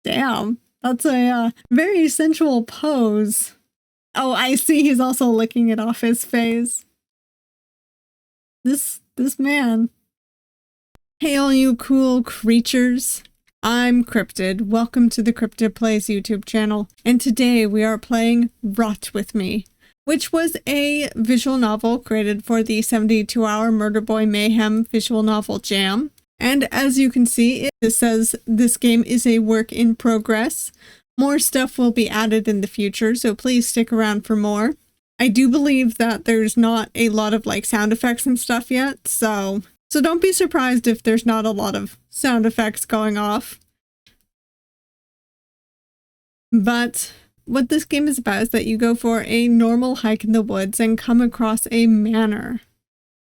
Damn, that's a very sensual pose. Oh, I see. He's also licking it off his face. This man. Hey, all you cool creatures. I'm Cryptid. Welcome to the Cryptid Plays YouTube channel. And today we are playing Rot With Me, which was a visual novel created for the 72-hour Murder Boy Mayhem visual novel jam. And as you can see, it says this game is a work in progress. More stuff will be added in the future, so please stick around for more. I do believe that there's not a lot of like sound effects and stuff yet, so don't be surprised if there's not a lot of sound effects going off. But what this game is about is that you go for a normal hike in the woods and come across a manor.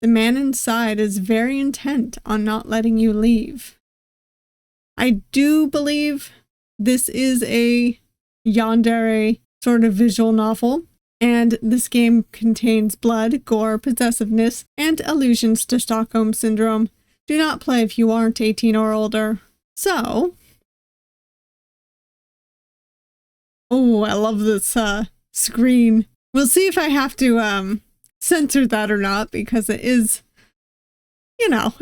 The man inside is very intent on not letting you leave. I do believe this is a yandere sort of visual novel, and this game contains blood, gore, possessiveness, and allusions to Stockholm Syndrome. Do not play if you aren't 18 or older. So, oh, I love this screen. We'll see if I have to censor that or not, because it is, you know,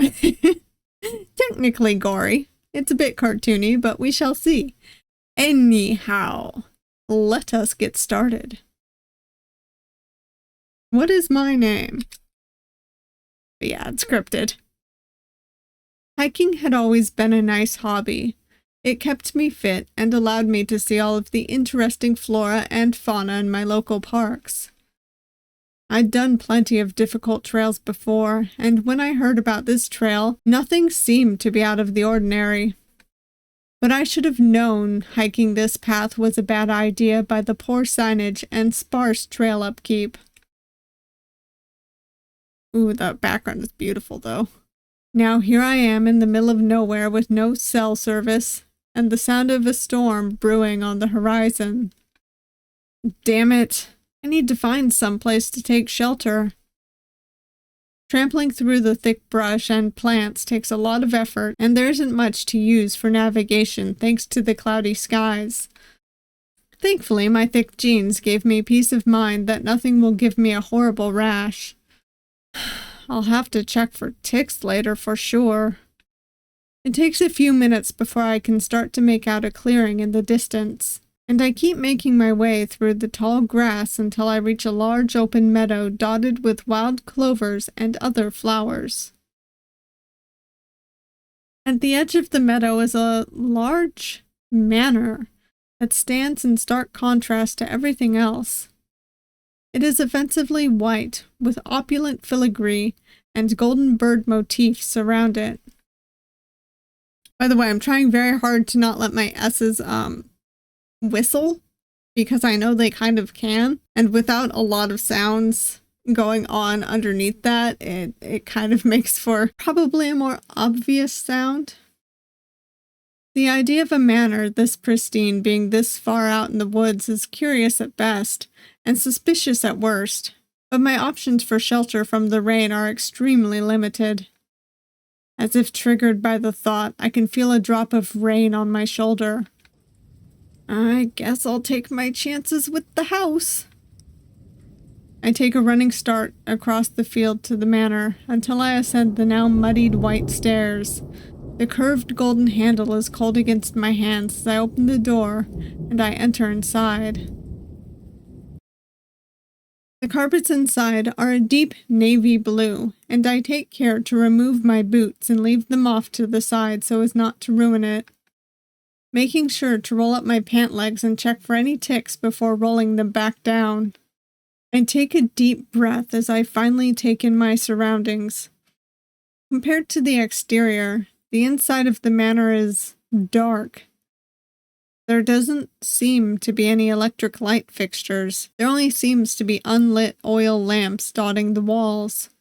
technically gory. It's a bit cartoony, but we shall see. Anyhow, let us get started. What is my name? Yeah, it's Cryptid. Hiking had always been a nice hobby. It kept me fit and allowed me to see all of the interesting flora and fauna in my local parks. I'd done plenty of difficult trails before, and when I heard about this trail, nothing seemed to be out of the ordinary. But I should have known hiking this path was a bad idea by the poor signage and sparse trail upkeep. Ooh, the background is beautiful, though. Now here I am in the middle of nowhere with no cell service, and the sound of a storm brewing on the horizon. Damn it. I need to find some place to take shelter. Trampling through the thick brush and plants takes a lot of effort, and there isn't much to use for navigation thanks to the cloudy skies. Thankfully, my thick jeans gave me peace of mind that nothing will give me a horrible rash. I'll have to check for ticks later for sure. It takes a few minutes before I can start to make out a clearing in the distance, and I keep making my way through the tall grass until I reach a large open meadow dotted with wild clovers and other flowers. At the edge of the meadow is a large manor that stands in stark contrast to everything else. It is offensively white, with opulent filigree and golden bird motifs around it. By the way, I'm trying very hard to not let my S's, whistle, because I know they kind of can, and without a lot of sounds going on underneath that, it kind of makes for probably a more obvious sound. The idea of a manor this pristine being this far out in the woods is curious at best, and suspicious at worst, but my options for shelter from the rain are extremely limited. As if triggered by the thought, I can feel a drop of rain on my shoulder. I guess I'll take my chances with the house. I take a running start across the field to the manor until I ascend the now muddied white stairs. The curved golden handle is cold against my hands as I open the door and I enter inside. The carpets inside are a deep navy blue, and I take care to remove my boots and leave them off to the side so as not to ruin it, making sure to roll up my pant legs and check for any ticks before rolling them back down. I take a deep breath as I finally take in my surroundings. Compared to the exterior, the inside of the manor is dark. There doesn't seem to be any electric light fixtures. There only seems to be unlit oil lamps dotting the walls.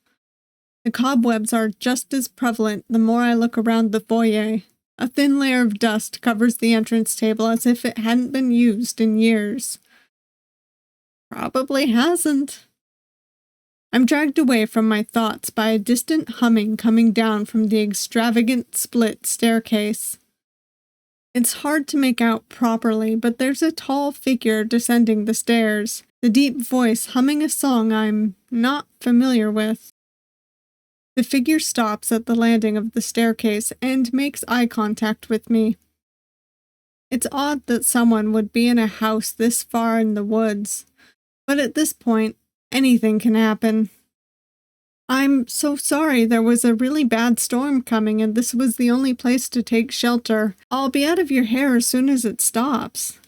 The cobwebs are just as prevalent the more I look around the foyer. A thin layer of dust covers the entrance table as if it hadn't been used in years. Probably hasn't. I'm dragged away from my thoughts by a distant humming coming down from the extravagant split staircase. It's hard to make out properly, but there's a tall figure descending the stairs, the deep voice humming a song I'm not familiar with. The figure stops at the landing of the staircase and makes eye contact with me. It's odd that someone would be in a house this far in the woods, but at this point, anything can happen. I'm so sorry, there was a really bad storm coming and this was the only place to take shelter. I'll be out of your hair as soon as it stops.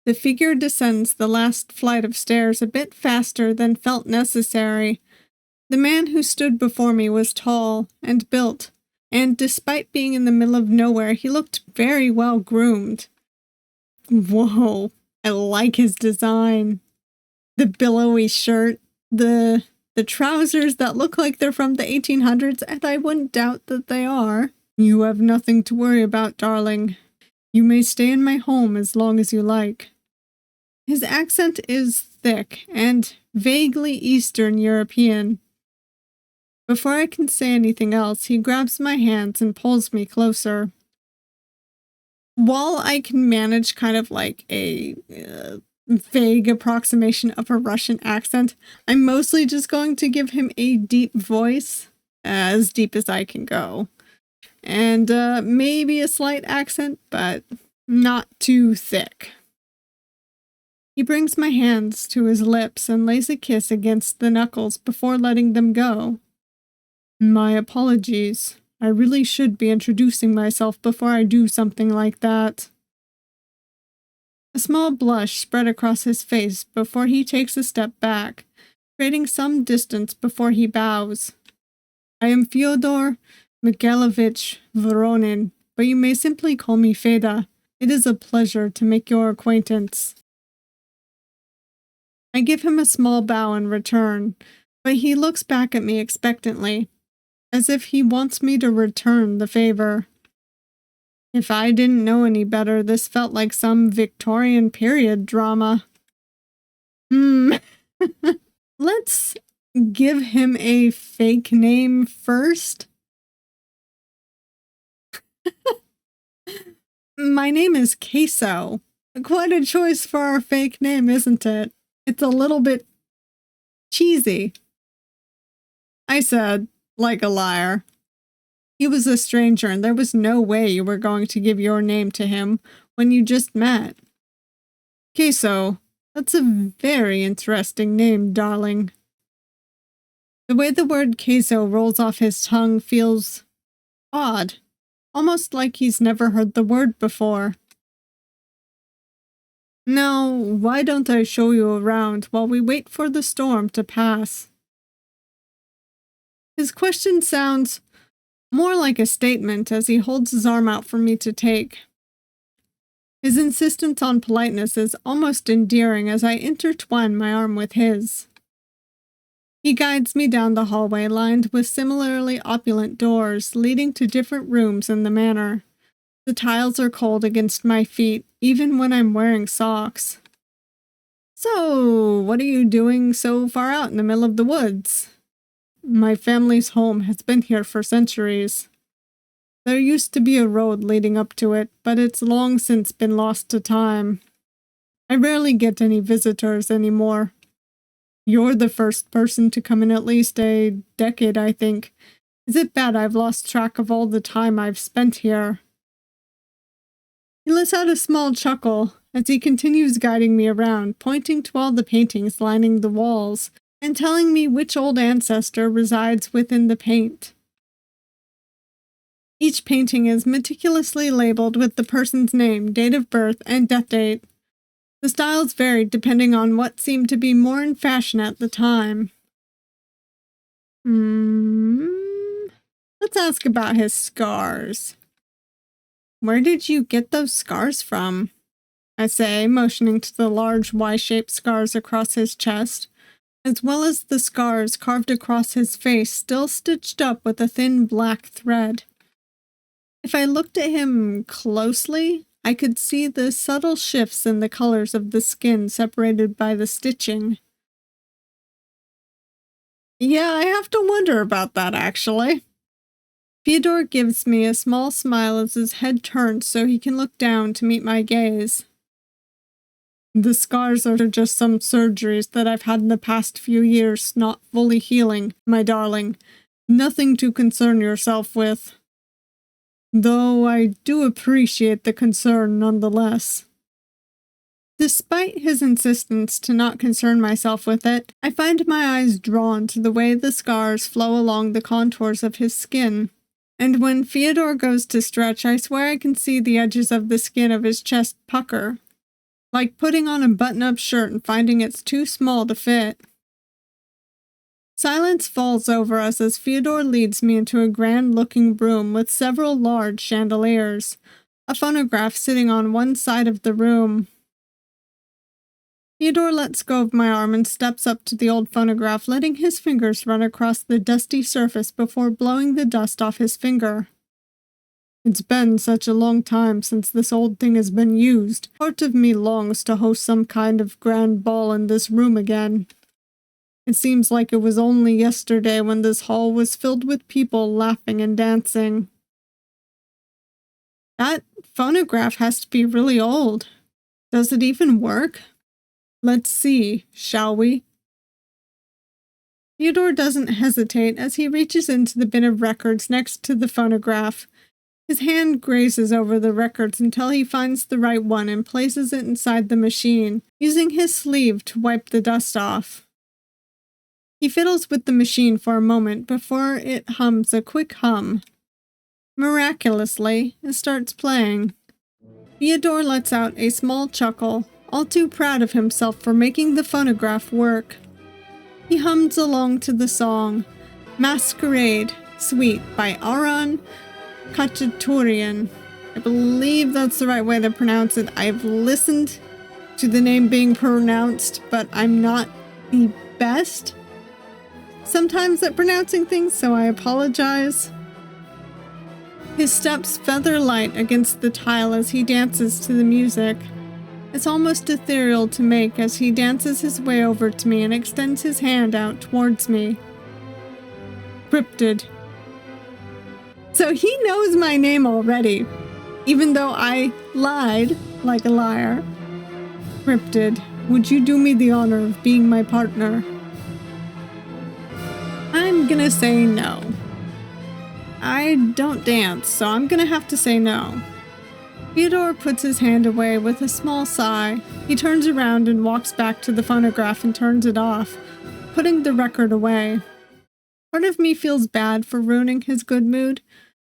The figure descends the last flight of stairs a bit faster than felt necessary. The man who stood before me was tall and built, and despite being in the middle of nowhere, he looked very well groomed. Whoa, I like his design. The billowy shirt, the trousers that look like they're from the 1800s, and I wouldn't doubt that they are. You have nothing to worry about, darling. You may stay in my home as long as you like. His accent is thick and vaguely Eastern European. Before I can say anything else, he grabs my hands and pulls me closer. While I can manage kind of like a vague approximation of a Russian accent, I'm mostly just going to give him a deep voice, as deep as I can go. And maybe a slight accent, but not too thick. He brings my hands to his lips and lays a kiss against the knuckles before letting them go. My apologies. I really should be introducing myself before I do something like that. A small blush spread across his face before he takes a step back, creating some distance before he bows. I am Fyodor Mikhailovich Voronin, but you may simply call me Feda. It is a pleasure to make your acquaintance. I give him a small bow in return, but he looks back at me expectantly, as if he wants me to return the favor. If I didn't know any better, this felt like some Victorian period drama. Let's give him a fake name first. My name is Queso. Quite a choice for a fake name, isn't it? It's a little bit cheesy. I said, like a liar. He was a stranger and there was no way you were going to give your name to him when you just met. Queso, that's a very interesting name, darling. The way the word queso rolls off his tongue feels odd, almost like he's never heard the word before. Now, why don't I show you around while we wait for the storm to pass? His question sounds more like a statement as he holds his arm out for me to take. His insistence on politeness is almost endearing as I intertwine my arm with his. He guides me down the hallway lined with similarly opulent doors leading to different rooms in the manor. The tiles are cold against my feet, even when I'm wearing socks. So, what are you doing so far out in the middle of the woods? My family's home has been here for centuries. There used to be a road leading up to it, but it's long since been lost to time. I rarely get any visitors anymore. You're the first person to come in at least a decade, I think. Is it bad I've lost track of all the time I've spent here? He lets out a small chuckle as he continues guiding me around, pointing to all the paintings lining the walls and telling me which old ancestor resides within the paint. Each painting is meticulously labeled with the person's name, date of birth, and death date. The styles varied depending on what seemed to be more in fashion at the time. Let's ask about his scars. Where did you get those scars from? I say, motioning to the large Y-shaped scars across his chest, as well as the scars carved across his face, still stitched up with a thin black thread. If I looked at him closely, I could see the subtle shifts in the colors of the skin separated by the stitching. Yeah, I have to wonder about that, actually. Fyodor gives me a small smile as his head turns so he can look down to meet my gaze. The scars are just some surgeries that I've had in the past few years, not fully healing, my darling. Nothing to concern yourself with. Though I do appreciate the concern nonetheless. Despite his insistence to not concern myself with it, I find my eyes drawn to the way the scars flow along the contours of his skin. And when Fyodor goes to stretch, I swear I can see the edges of the skin of his chest pucker. Like putting on a button-up shirt and finding it's too small to fit. Silence falls over us as Fyodor leads me into a grand-looking room with several large chandeliers, a phonograph sitting on one side of the room. Fyodor lets go of my arm and steps up to the old phonograph, letting his fingers run across the dusty surface before blowing the dust off his finger. It's been such a long time since this old thing has been used. Part of me longs to host some kind of grand ball in this room again. It seems like it was only yesterday when this hall was filled with people laughing and dancing. That phonograph has to be really old. Does it even work? Let's see, shall we? Fyodor doesn't hesitate as he reaches into the bin of records next to the phonograph. His hand grazes over the records until he finds the right one and places it inside the machine, using his sleeve to wipe the dust off. He fiddles with the machine for a moment before it hums a quick hum. Miraculously, it starts playing. Fyodor lets out a small chuckle, all too proud of himself for making the phonograph work. He hums along to the song, Masquerade, Suite by Aron Khachaturian. I believe that's the right way to pronounce it. I've listened to the name being pronounced, but I'm not the best sometimes at pronouncing things, so I apologize. His steps feather light against the tile as he dances to the music. It's almost ethereal to make as he dances his way over to me and extends his hand out towards me. Cryptid. So he knows my name already, even though I lied like a liar. Cryptid, would you do me the honor of being my partner? I'm gonna say no. I don't dance, so I'm gonna have to say no. Fyodor puts his hand away with a small sigh. He turns around and walks back to the phonograph and turns it off, putting the record away. Part of me feels bad for ruining his good mood,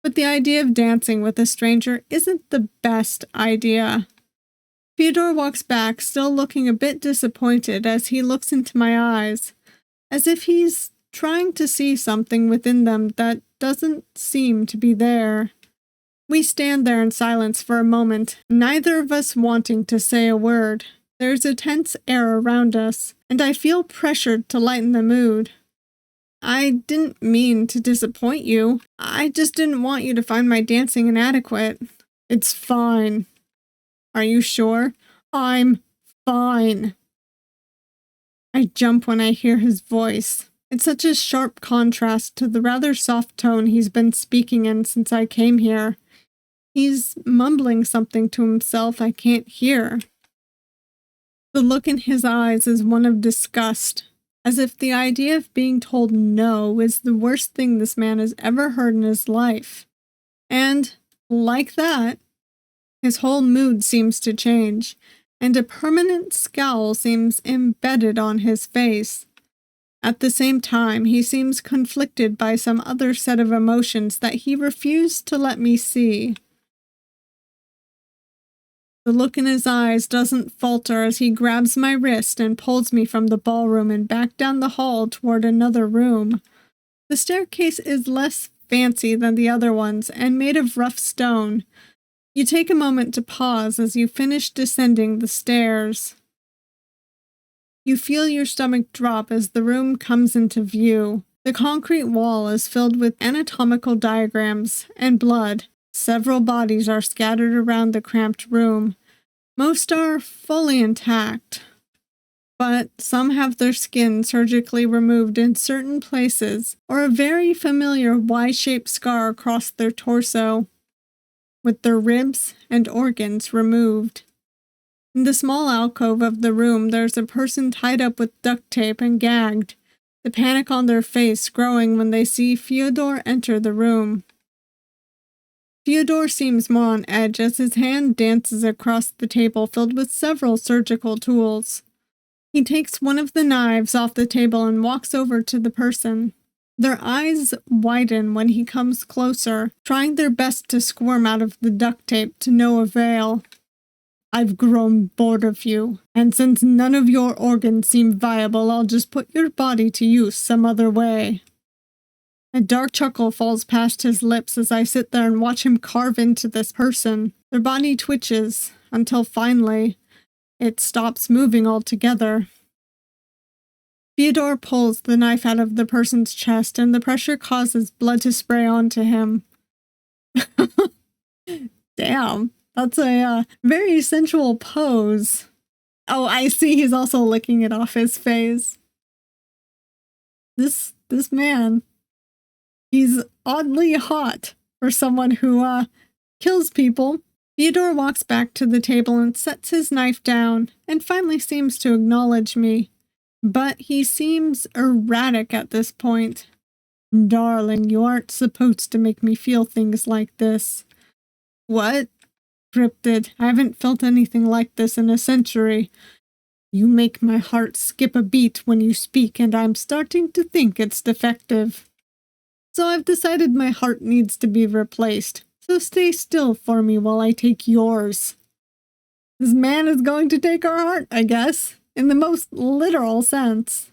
but the idea of dancing with a stranger isn't the best idea. Fyodor walks back, still looking a bit disappointed as he looks into my eyes, as if he's trying to see something within them that doesn't seem to be there. We stand there in silence for a moment, neither of us wanting to say a word. There's a tense air around us, and I feel pressured to lighten the mood. I didn't mean to disappoint you. I just didn't want you to find my dancing inadequate. It's fine. Are you sure? I'm fine. I jump when I hear his voice. It's such a sharp contrast to the rather soft tone he's been speaking in since I came here. He's mumbling something to himself I can't hear. The look in his eyes is one of disgust, as if the idea of being told no is the worst thing this man has ever heard in his life. And, like that, his whole mood seems to change, and a permanent scowl seems embedded on his face. At the same time, he seems conflicted by some other set of emotions that he refused to let me see. The look in his eyes doesn't falter as he grabs my wrist and pulls me from the ballroom and back down the hall toward another room. The staircase is less fancy than the other ones and made of rough stone. You take a moment to pause as you finish descending the stairs. You feel your stomach drop as the room comes into view. The concrete wall is filled with anatomical diagrams and blood. Several bodies are scattered around the cramped room. Most are fully intact. but some have their skin surgically removed in certain places, or a very familiar Y-shaped scar across their torso, with their ribs and organs removed. In the small alcove of the room, there's a person tied up with duct tape and gagged, the panic on their face growing when they see Fyodor enter the room. Fyodor seems more on edge as his hand dances across the table filled with several surgical tools. He takes one of the knives off the table and walks over to the person. Their eyes widen when he comes closer, trying their best to squirm out of the duct tape to no avail. I've grown bored of you, and since none of your organs seem viable, I'll just put your body to use some other way. A dark chuckle falls past his lips as I sit there and watch him carve into this person. Their body twitches, until finally, it stops moving altogether. Fyodor pulls the knife out of the person's chest, and the pressure causes blood to spray onto him. Damn. That's a very sensual pose. Oh, I see he's also licking it off his face. This man, he's oddly hot for someone who kills people. Fyodor walks back to the table and sets his knife down and finally seems to acknowledge me. But he seems erratic at this point. Darling, you aren't supposed to make me feel things like this. What? Cryptid, I haven't felt anything like this in a century. You make my heart skip a beat when you speak, and I'm starting to think it's defective. So I've decided my heart needs to be replaced, so stay still for me while I take yours. This man is going to take our heart, I guess, in the most literal sense.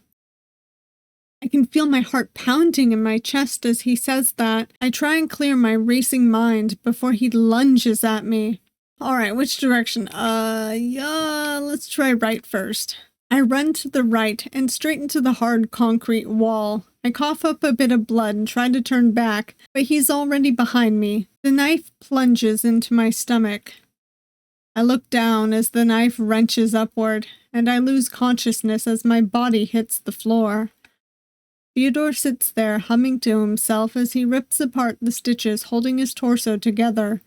I can feel my heart pounding in my chest as he says that. I try and clear my racing mind before he lunges at me. Alright, which direction? Let's try right first. I run to the right and straight into the hard concrete wall. I cough up a bit of blood and try to turn back, but he's already behind me. The knife plunges into my stomach. I look down as the knife wrenches upward, and I lose consciousness as my body hits the floor. Fyodor sits there, humming to himself as he rips apart the stitches holding his torso together,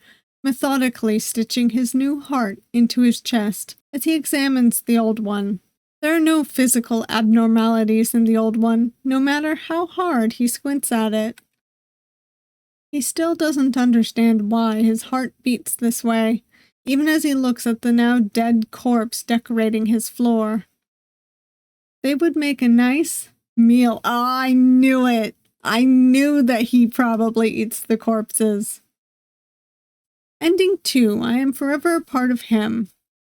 methodically stitching his new heart into his chest as he examines the old one. There are no physical abnormalities in the old one, no matter how hard he squints at it. He still doesn't understand why his heart beats this way, even as he looks at the now dead corpse decorating his floor. They would make a nice meal. Oh, I knew it! I knew that he probably eats the corpses. Ending 2, I am forever a part of him.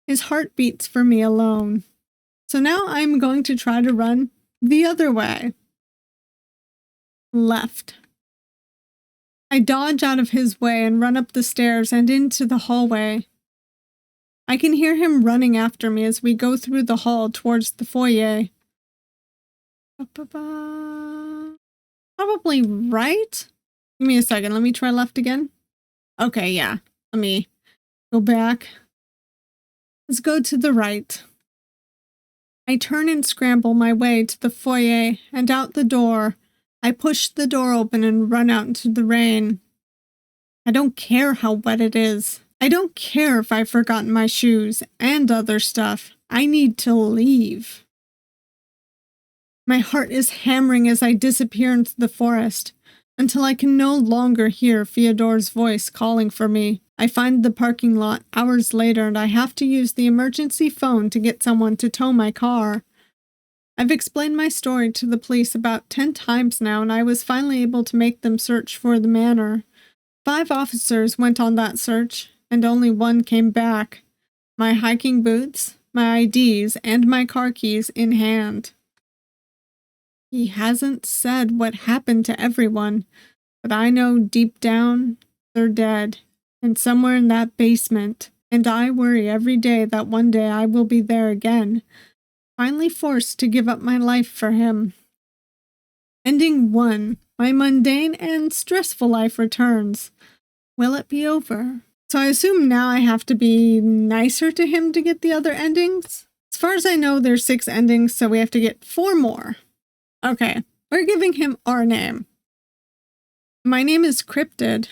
His heart beats for me alone. So now I'm going to try to run the other way. Left. I dodge out of his way and run up the stairs and into the hallway. I can hear him running after me as we go through the hall towards the foyer. Probably right? Give me a second, let me try left again. Okay, yeah. Let me go back. Let's go to the right. I turn and scramble my way to the foyer and out the door. I push the door open and run out into the rain. I don't care how wet it is. I don't care if I've forgotten my shoes and other stuff. I need to leave. My heart is hammering as I disappear into the forest, until I can no longer hear Fyodor's voice calling for me. I find the parking lot hours later and I have to use the emergency phone to get someone to tow my car. I've explained my story to the police about 10 times now and I was finally able to make them search for the manor. 5 officers went on that search and only 1 came back. My hiking boots, my IDs, and my car keys in hand. He hasn't said what happened to everyone, but I know deep down they're dead, and somewhere in that basement, and I worry every day that one day I will be there again, finally forced to give up my life for him. Ending 1, my mundane and stressful life returns. Will it be over? So I assume now I have to be nicer to him to get the other endings? As far as I know, there's 6 endings, so we have to get 4 more. Okay, we're giving him our name. My name is Cryptid.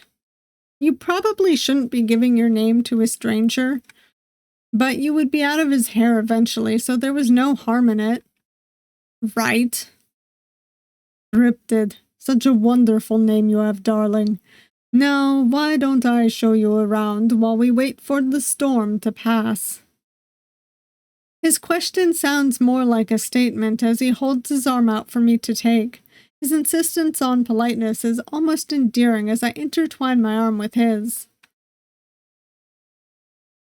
You probably shouldn't be giving your name to a stranger, but you would be out of his hair eventually, so there was no harm in it. Right? Cryptid. Such a wonderful name you have, darling. Now, why don't I show you around while we wait for the storm to pass? His question sounds more like a statement as he holds his arm out for me to take. His insistence on politeness is almost endearing as I intertwine my arm with his.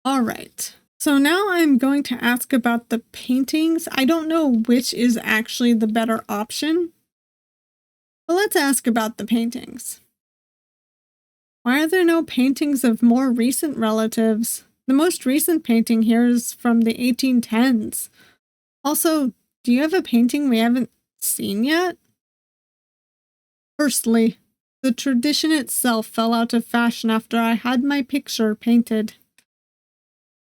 All right. So now I'm going to ask about the paintings. I don't know which is actually the better option. But let's ask about the paintings. Why are there no paintings of more recent relatives? The most recent painting here is from the 1810s. Also, do you have a painting we haven't seen yet? Firstly, the tradition itself fell out of fashion after I had my picture painted.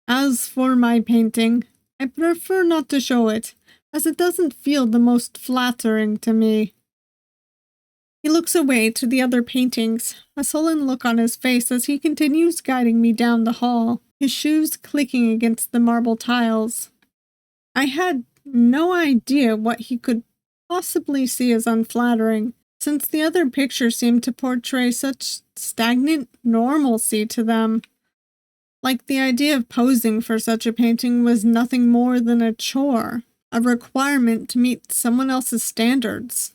As for my painting, I prefer not to show it, as it doesn't feel the most flattering to me. He looks away to the other paintings, a sullen look on his face as he continues guiding me down the hall, his shoes clicking against the marble tiles. I had no idea what he could possibly see as unflattering, since the other pictures seemed to portray such stagnant normalcy to them. Like the idea of posing for such a painting was nothing more than a chore, a requirement to meet someone else's standards.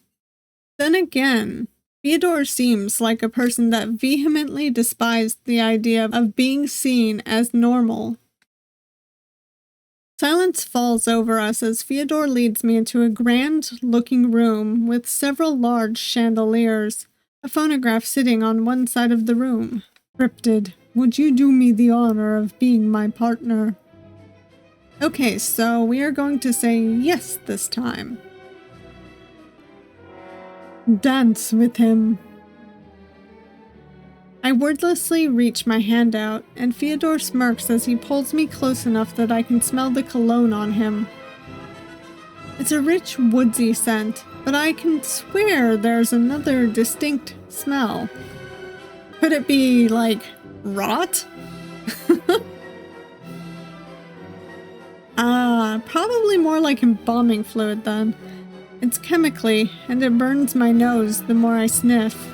Then again, Fyodor seems like a person that vehemently despised the idea of being seen as normal. Silence falls over us as Fyodor leads me into a grand-looking room with several large chandeliers, a phonograph sitting on one side of the room. Cryptid, would you do me the honor of being my partner? Okay, so we are going to say yes this time. Dance with him. I wordlessly reach my hand out, and Fyodor smirks as he pulls me close enough that I can smell the cologne on him. It's a rich, woodsy scent, but I can swear there's another distinct smell. Could it be, like, rot? Probably more like embalming fluid then. It's chemically, and it burns my nose the more I sniff.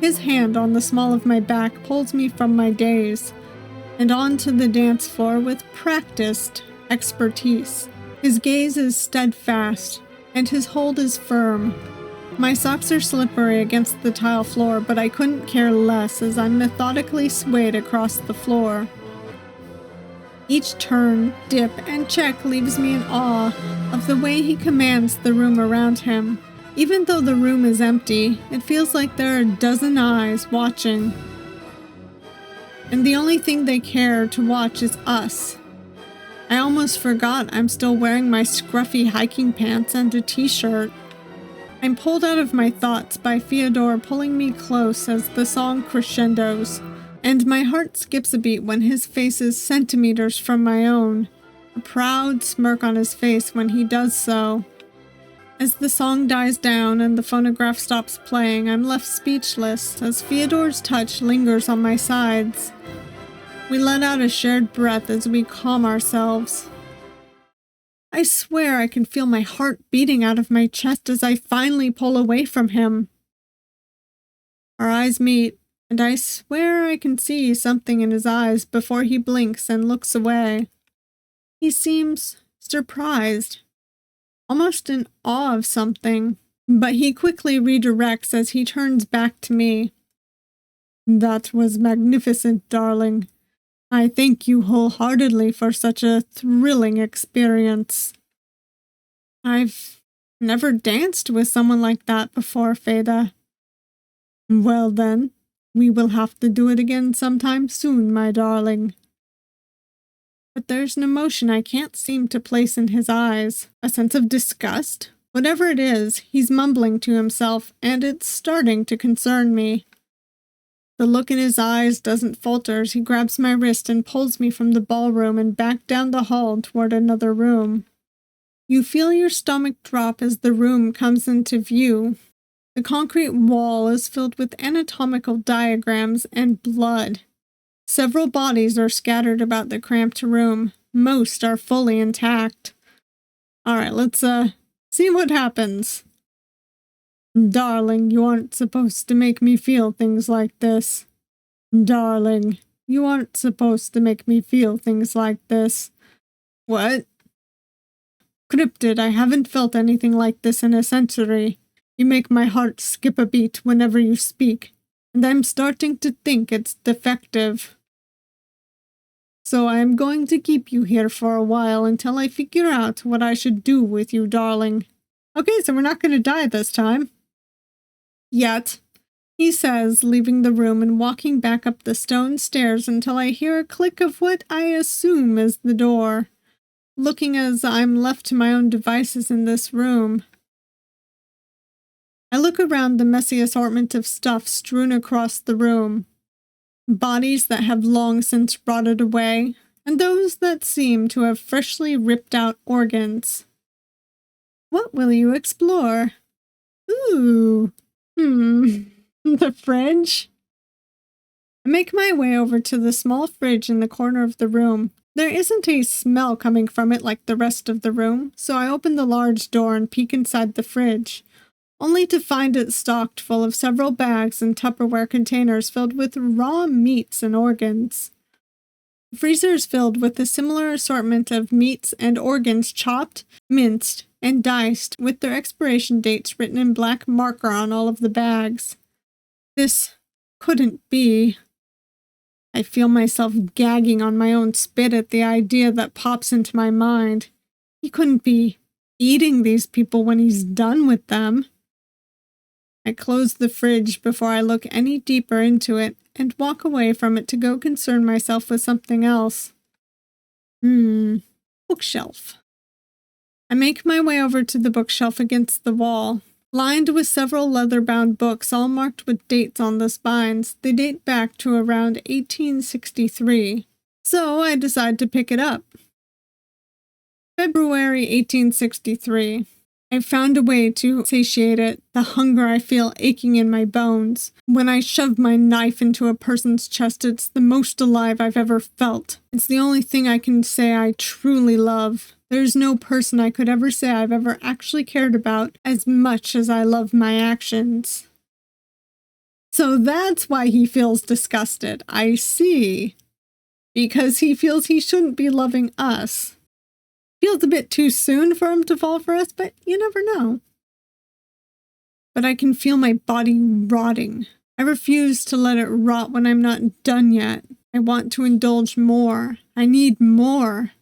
His hand on the small of my back pulls me from my daze, and onto the dance floor with practiced expertise. His gaze is steadfast, and his hold is firm. My socks are slippery against the tile floor, but I couldn't care less as I'm methodically swayed across the floor. Each turn, dip, and check leaves me in awe of the way he commands the room around him. Even though the room is empty, it feels like there are a dozen eyes watching. And the only thing they care to watch is us. I almost forgot I'm still wearing my scruffy hiking pants and a t-shirt. I'm pulled out of my thoughts by Fyodor pulling me close as the song crescendos, and my heart skips a beat when his face is centimeters from my own, a proud smirk on his face when he does so. As the song dies down and the phonograph stops playing, I'm left speechless as Fyodor's touch lingers on my sides. We let out a shared breath as we calm ourselves. I swear I can feel my heart beating out of my chest as I finally pull away from him. Our eyes meet, and I swear I can see something in his eyes before he blinks and looks away. He seems surprised, almost in awe of something, but he quickly redirects as he turns back to me. That was magnificent, darling. I thank you wholeheartedly for such a thrilling experience. I've never danced with someone like that before, Feda. Well then, we will have to do it again sometime soon, my darling. But there's an emotion I can't seem to place in his eyes. A sense of disgust? Whatever it is, he's mumbling to himself, and it's starting to concern me. The look in his eyes doesn't falter as he grabs my wrist and pulls me from the ballroom and back down the hall toward another room. You feel your stomach drop as the room comes into view. The concrete wall is filled with anatomical diagrams and blood. Several bodies are scattered about the cramped room. Most are fully intact. Alright, let's see what happens. Darling, you aren't supposed to make me feel things like this. Darling, you aren't supposed to make me feel things like this. What? Cryptid, I haven't felt anything like this in a century. You make my heart skip a beat whenever you speak, and I'm starting to think it's defective. So I am going to keep you here for a while until I figure out what I should do with you, darling. Okay, so we're not going to die this time. Yet, he says, leaving the room and walking back up the stone stairs until I hear a click of what I assume is the door. Looking as I'm left to my own devices in this room. I look around the messy assortment of stuff strewn across the room. Bodies that have long since rotted away, and those that seem to have freshly ripped out organs. What will you explore? Ooh. The fridge? I make my way over to the small fridge in the corner of the room. There isn't a smell coming from it like the rest of the room, so I open the large door and peek inside the fridge, only to find it stocked full of several bags and Tupperware containers filled with raw meats and organs. The freezer is filled with a similar assortment of meats and organs chopped, minced, and diced, with their expiration dates written in black marker on all of the bags. This couldn't be. I feel myself gagging on my own spit at the idea that pops into my mind. He couldn't be eating these people when he's done with them. I close the fridge before I look any deeper into it and walk away from it to go concern myself with something else. Bookshelf. I make my way over to the bookshelf against the wall, lined with several leather-bound books all marked with dates on the spines. They date back to around 1863, so I decide to pick it up. February 1863. I found a way to satiate it, the hunger I feel aching in my bones. When I shove my knife into a person's chest, it's the most alive I've ever felt. It's the only thing I can say I truly love. There's no person I could ever say I've ever actually cared about as much as I love my actions. So that's why he feels disgusted. I see. Because he feels he shouldn't be loving us. Feels a bit too soon for him to fall for us, but you never know. But I can feel my body rotting. I refuse to let it rot when I'm not done yet. I want to indulge more. I need more.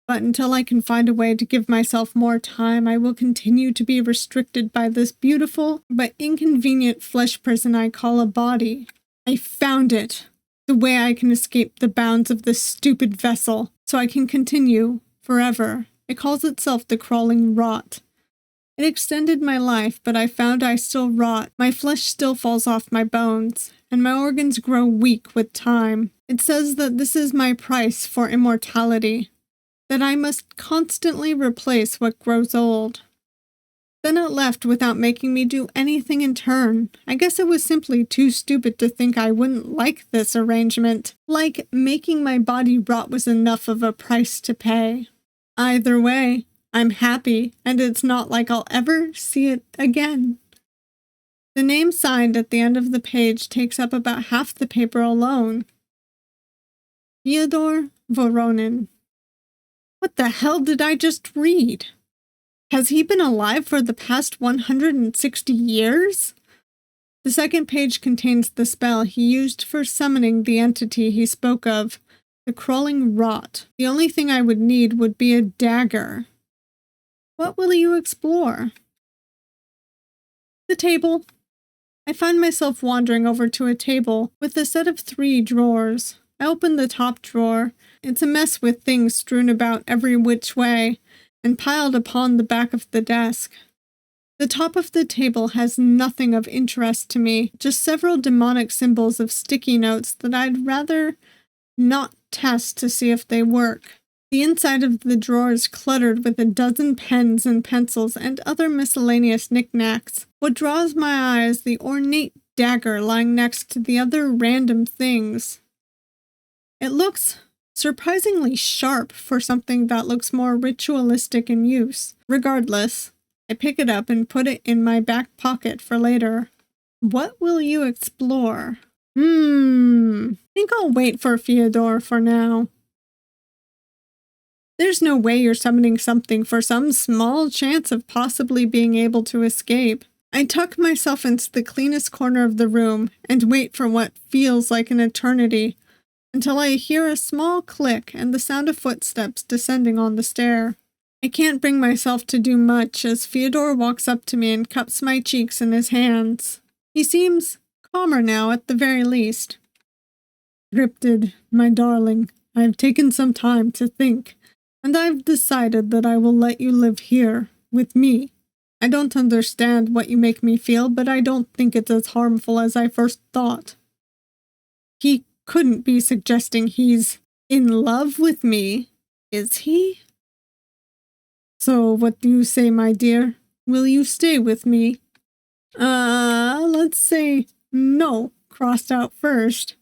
But until I can find a way to give myself more time, I will continue to be restricted by this beautiful but inconvenient flesh prison I call a body. I found it. The way I can escape the bounds of this stupid vessel, so I can continue forever. It calls itself the crawling rot. It extended my life, but I found I still rot. My flesh still falls off my bones, and my organs grow weak with time. It says that this is my price for immortality, that I must constantly replace what grows old. Then it left without making me do anything in turn. I guess it was simply too stupid to think I wouldn't like this arrangement. Like making my body rot was enough of a price to pay. Either way, I'm happy, and it's not like I'll ever see it again. The name signed at the end of the page takes up about half the paper alone. Fyodor Voronin. What the hell did I just read? Has he been alive for the past 160 years? The second page contains the spell he used for summoning the entity he spoke of, the crawling rot. The only thing I would need would be a dagger. What will you explore? The table. I find myself wandering over to a table with a set of 3 drawers. I open the top drawer. It's a mess with things strewn about every which way and piled upon the back of the desk. The top of the table has nothing of interest to me, just several demonic symbols of sticky notes that I'd rather not test to see if they work. The inside of the drawer is cluttered with a dozen pens and pencils and other miscellaneous knickknacks. What draws my eye is the ornate dagger lying next to the other random things. It looks surprisingly sharp for something that looks more ritualistic in use. Regardless, I pick it up and put it in my back pocket for later. What will you explore? Think I'll wait for Fyodor for now. There's no way you're summoning something for some small chance of possibly being able to escape. I tuck myself into the cleanest corner of the room and wait for what feels like an eternity, until I hear a small click and the sound of footsteps descending on the stair. I can't bring myself to do much as Fyodor walks up to me and cups my cheeks in his hands. He seems calmer now at the very least. Cryptid, my darling, I've taken some time to think, and I've decided that I will let you live here, with me. I don't understand what you make me feel, but I don't think it's as harmful as I first thought. He couldn't be suggesting he's in love with me, is he? So what do you say, my dear? Will you stay with me? Let's say no, crossed out first.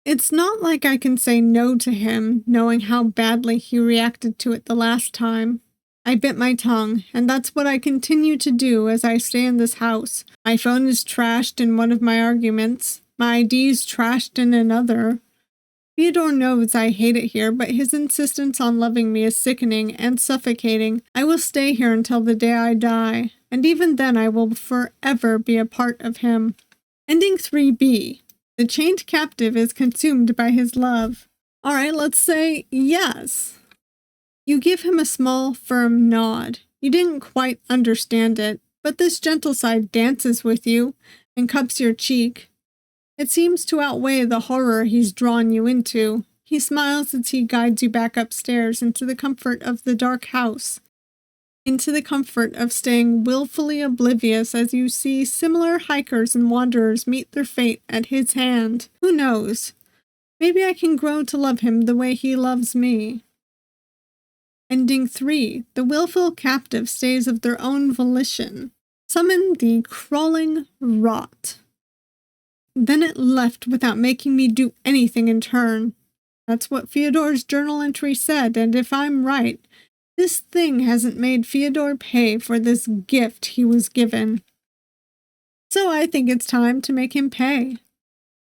It's not like I can say no to him, knowing how badly he reacted to it the last time. I bit my tongue, and that's what I continue to do as I stay in this house. My phone is trashed in one of my arguments. My ID's trashed in another. Fyodor knows I hate it here, but his insistence on loving me is sickening and suffocating. I will stay here until the day I die, and even then I will forever be a part of him. Ending 3B. The chained captive is consumed by his love. Alright, let's say yes. You give him a small, firm nod. You didn't quite understand it, but this gentle side dances with you and cups your cheek. It seems to outweigh the horror he's drawn you into. He smiles as he guides you back upstairs into the comfort of the dark house, into the comfort of staying willfully oblivious as you see similar hikers and wanderers meet their fate at his hand. Who knows? Maybe I can grow to love him the way he loves me. Ending 3. The willful captive stays of their own volition. Summon the crawling rot. Then it left without making me do anything in turn. That's what Fyodor's journal entry said, and if I'm right, this thing hasn't made Fyodor pay for this gift he was given. So I think it's time to make him pay.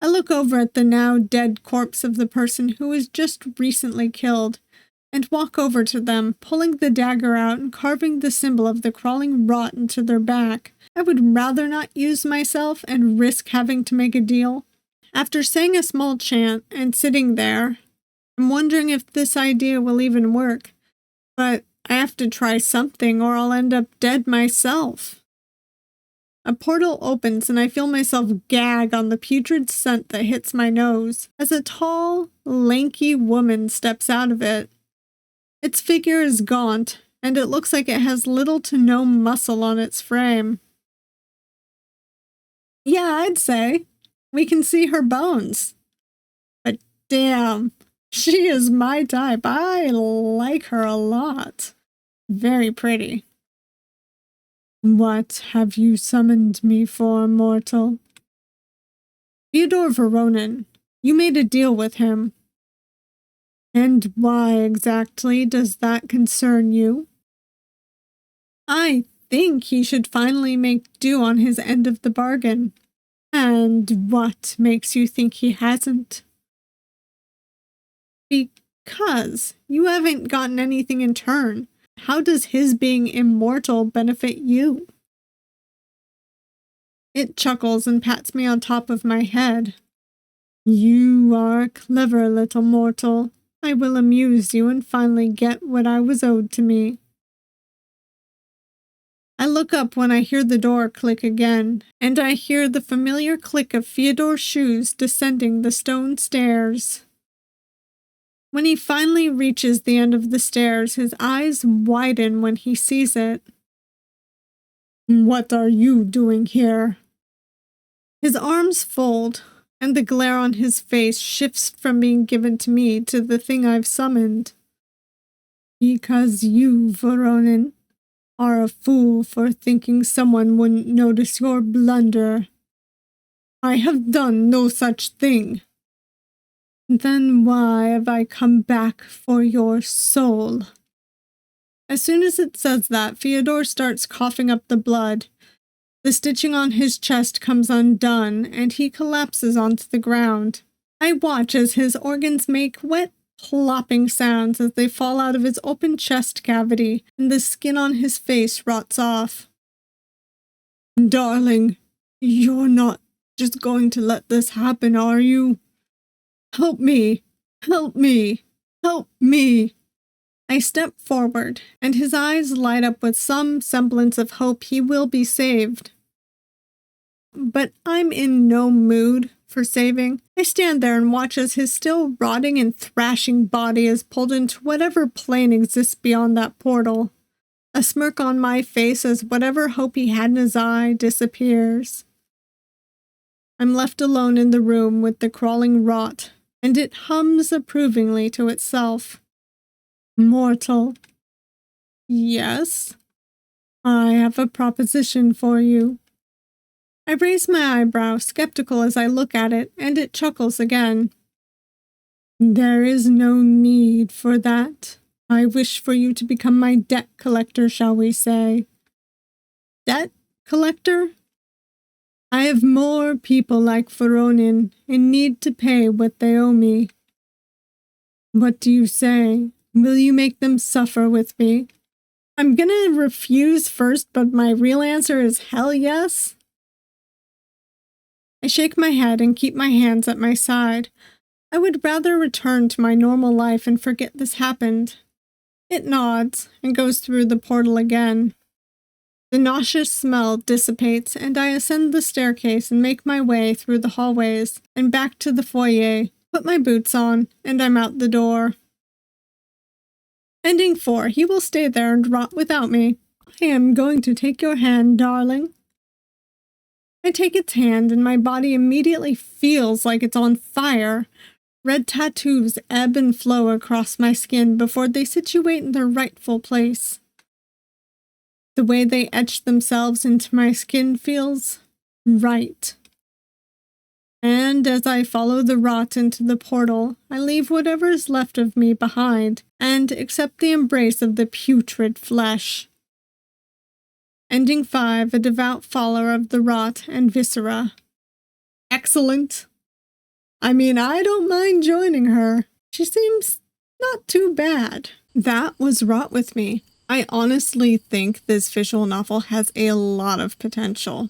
I look over at the now dead corpse of the person who was just recently killed, and walk over to them, pulling the dagger out and carving the symbol of the crawling rot into their back. I would rather not use myself and risk having to make a deal. After saying a small chant and sitting there, I'm wondering if this idea will even work. But I have to try something or I'll end up dead myself. A portal opens and I feel myself gag on the putrid scent that hits my nose as a tall, lanky woman steps out of it. Its figure is gaunt, and it looks like it has little to no muscle on its frame. Yeah, I'd say. We can see her bones. But damn, she is my type. I like her a lot. Very pretty. What have you summoned me for, mortal? Fyodor Voronin, you made a deal with him. And why exactly does that concern you? I think he should finally make due on his end of the bargain. And what makes you think he hasn't? Because you haven't gotten anything in turn. How does his being immortal benefit you? It chuckles and pats me on top of my head. You are a clever little mortal. I will amuse you and finally get what I was owed to me. I look up when I hear the door click again, and I hear the familiar click of Fyodor's shoes descending the stone stairs. When he finally reaches the end of the stairs, his eyes widen when he sees it. What are you doing here? His arms fold, and the glare on his face shifts from being given to me to the thing I've summoned. Because you, Voronin, are a fool for thinking someone wouldn't notice your blunder. I have done no such thing. Then why have I come back for your soul? As soon as it says that, Fyodor starts coughing up the blood. The stitching on his chest comes undone, and he collapses onto the ground. I watch as his organs make wet, plopping sounds as they fall out of his open chest cavity, and the skin on his face rots off. Darling, you're not just going to let this happen, are you? Help me! Help me! Help me! I step forward, and his eyes light up with some semblance of hope he will be saved. But I'm in no mood for saving. I stand there and watch as his still rotting and thrashing body is pulled into whatever plane exists beyond that portal. A smirk on my face as whatever hope he had in his eye disappears. I'm left alone in the room with the crawling rot, and it hums approvingly to itself. Mortal. Yes, I have a proposition for you. I raise my eyebrow, skeptical as I look at it, and it chuckles again. There is no need for that. I wish for you to become my debt collector, shall we say. Debt collector? I have more people like Voronin in need to pay what they owe me. What do you say? Will you make them suffer with me? I'm gonna refuse first, but my real answer is hell yes. I shake my head and keep my hands at my side. I would rather return to my normal life and forget this happened. It nods and goes through the portal again. The nauseous smell dissipates, and I ascend the staircase and make my way through the hallways and back to the foyer, put my boots on, and I'm out the door. Ending 4, he will stay there and rot without me. I am going to take your hand, darling. I take its hand, and my body immediately feels like it's on fire. Red tattoos ebb and flow across my skin before they situate in their rightful place. The way they etch themselves into my skin feels right. And as I follow the rot into the portal, I leave whatever is left of me behind and accept the embrace of the putrid flesh. Ending 5, a devout follower of the rot and viscera. Excellent. I mean, I don't mind joining her. She seems not too bad. That was Rot With Me. I honestly think this visual novel has a lot of potential.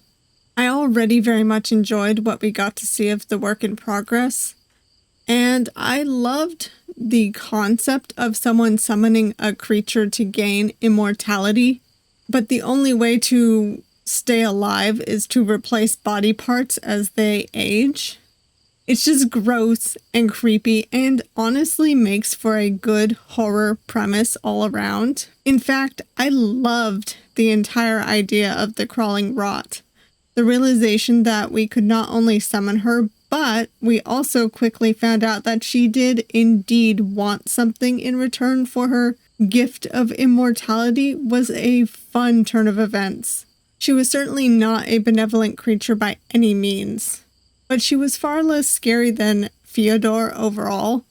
I already very much enjoyed what we got to see of the work in progress, and I loved the concept of someone summoning a creature to gain immortality, but the only way to stay alive is to replace body parts as they age. It's just gross and creepy and honestly makes for a good horror premise all around. In fact, I loved the entire idea of the crawling rot. The realization that we could not only summon her, but we also quickly found out that she did indeed want something in return for her gift of immortality was a fun turn of events. She was certainly not a benevolent creature by any means, but she was far less scary than Fyodor overall.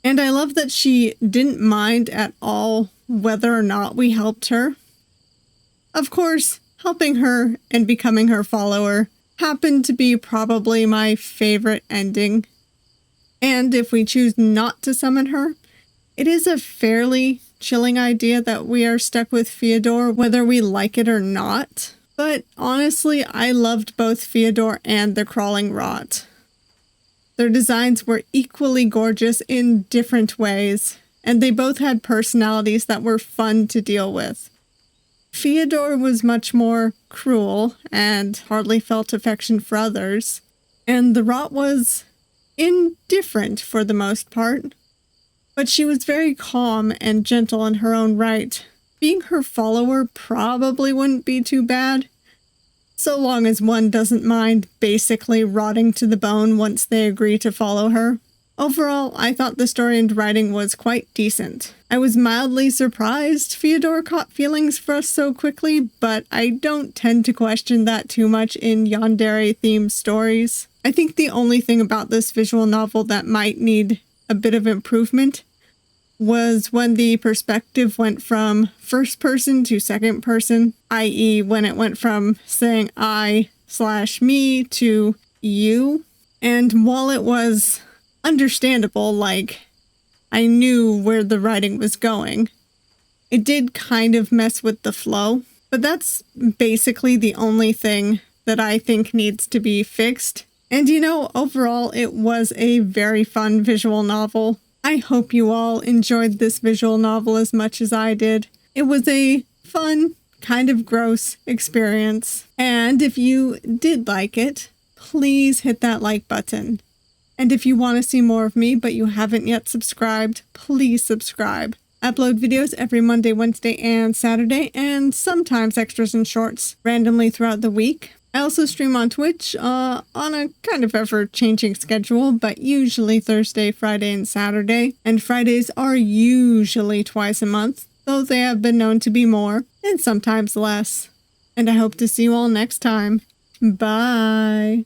And I love that she didn't mind at all whether or not we helped her. Of course, helping her and becoming her follower happened to be probably my favorite ending. And if we choose not to summon her, it is a fairly chilling idea that we are stuck with Fyodor whether we like it or not. But honestly, I loved both Fyodor and the crawling rot. Their designs were equally gorgeous in different ways, and they both had personalities that were fun to deal with. Fyodor was much more cruel and hardly felt affection for others, and the rot was indifferent for the most part. But she was very calm and gentle in her own right. Being her follower probably wouldn't be too bad, so long as one doesn't mind basically rotting to the bone once they agree to follow her. Overall, I thought the story and writing was quite decent. I was mildly surprised Fyodor caught feelings for us so quickly, but I don't tend to question that too much in yandere-themed stories. I think the only thing about this visual novel that might need a bit of improvement was when the perspective went from first person to second person, i.e. when it went from saying I/me to you. And while it was understandable, like, I knew where the writing was going, it did kind of mess with the flow. But that's basically the only thing that I think needs to be fixed. And overall, it was a very fun visual novel. I hope you all enjoyed this visual novel as much as I did. It was a fun, kind of gross experience. And if you did like it, please hit that like button. And if you want to see more of me, but you haven't yet subscribed, please subscribe. I upload videos every Monday, Wednesday, and Saturday, and sometimes extras and shorts randomly throughout the week. I also stream on Twitch on a kind of ever-changing schedule, but usually Thursday, Friday, and Saturday. And Fridays are usually twice a month, though they have been known to be more, and sometimes less. And I hope to see you all next time. Bye!